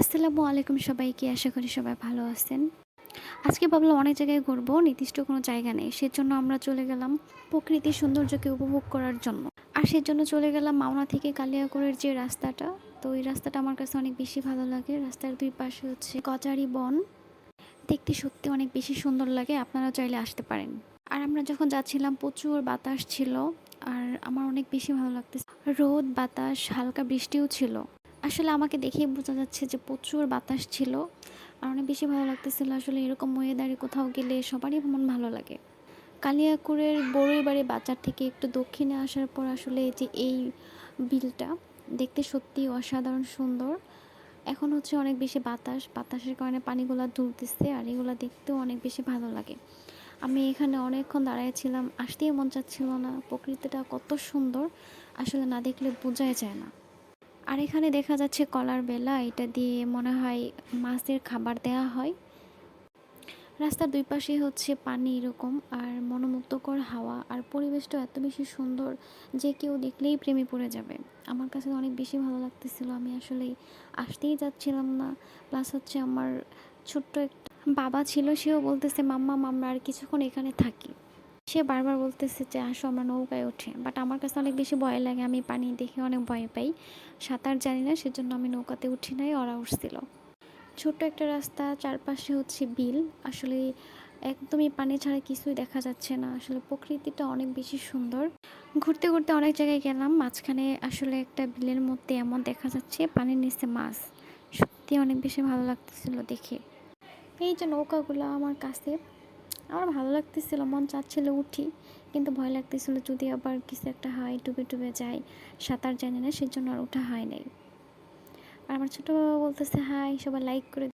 আসসালামু আলাইকুম সবাইকে। আশা করি সবাই ভালো আছেন। আজকে ভাবলাম অনেক জায়গায় ঘুরবো, নির্দিষ্ট কোনো জায়গা নেই। সেজন্য আমরা চলে গেলাম প্রকৃতির সৌন্দর্যকে উপভোগ করার জন্য। আর সেজন্য চলে গেলাম মাওনা থেকে কালিয়াকৈরের যে রাস্তাটা, তো ওই রাস্তাটা আমার কাছে অনেক বেশি ভালো লাগে। রাস্তার দুই পাশে হচ্ছে কচারি বন, দেখতে সত্যি অনেক বেশি সুন্দর লাগে। আপনারা চাইলে আসতে পারেন। আর আমরা যখন যাচ্ছিলাম প্রচুর বাতাস ছিল, আর আমার অনেক বেশি ভালো লাগতেছে। রোদ, বাতাস, হালকা বৃষ্টিও ছিল। আসলে আমাকে দেখেই বোঝা যাচ্ছে যে প্রচুর বাতাস ছিল আর অনেক বেশি ভালো লাগতেছিল। আসলে এরকম ওয়েদারে কোথাও গেলে সবারই মন ভালো লাগে। কালিয়াকৈরের বড়ুইবাড়ি বাজার থেকে একটু দক্ষিণে আসার পর আসলে এই বিলটা দেখতে সত্যিই অসাধারণ সুন্দর। এখন হচ্ছে অনেক বেশি বাতাসের কারণে পানিগুলা দুলতেছে আর এগুলা দেখতেও অনেক বেশি ভালো লাগে। আমি এখানে অনেকক্ষণ দাঁড়াইছিলাম, আসতেই মন চাচ্ছিল না। প্রকৃতিটা কত সুন্দর, আসলে না দেখলে বোঝাই যায় না। আর এখানে দেখা যাচ্ছে কলার বেলা, এটা দিয়ে মনে হয় মাছের খাবার দেওয়া হয়। রাস্তার দুই পাশে হচ্ছে পানি এরকম, আর মনোমুগ্ধকর হাওয়া, আর পরিবেশটা এত বেশি সুন্দর যে কেউ দেখলেই প্রেমে পড়ে যাবে। আমার কাছে অনেক বেশি ভালো লাগতেছিল। আমি আসলে আসতেই যাচ্ছিলাম না। প্লাস হচ্ছে আমার ছোট্ট একটা বাবা ছিল, সেও বলতেছে মাম্মা মাম্মা আর কিছুক্ষণ এখানে থাকি। সে বারবার বলতেছে যে আসো আমরা নৌকায় উঠে, বাট আমার কাছে অনেক বেশি ভয় লাগে। আমি পানি দেখে অনেক ভয় পাই, সাঁতার জানি না, সেজন্য আমি নৌকাতে উঠি নাই, ওরা উঠছিল। ছোট্ট একটা রাস্তা, চারপাশে হচ্ছে বিল। আসলে একদমই পানি ছাড়া কিছুই দেখা যাচ্ছে না। আসলে প্রকৃতিটা অনেক বেশি সুন্দর। ঘুরতে ঘুরতে অনেক জায়গায় গেলাম, মাঝখানে আসলে একটা বিলের মধ্যে এমন দেখা যাচ্ছে পানির নিচে মাছ। সত্যি অনেক বেশি ভালো লাগতেছিল দেখে। এই যে নৌকাগুলো আমার কাছে, আমার ভালো লাগতেছিল, মন চাচ্ছিল উঠি, কিন্তু ভয় লাগতেছিল যদি আবার কিছু একটা হয়, ডুবে ডুবে যায়। সাঁতার জানি না, সেজন্য আর ওঠা হয় নাই। আর আমার ছোটো বাবা বলতেছে হাই, সবাই লাইক করে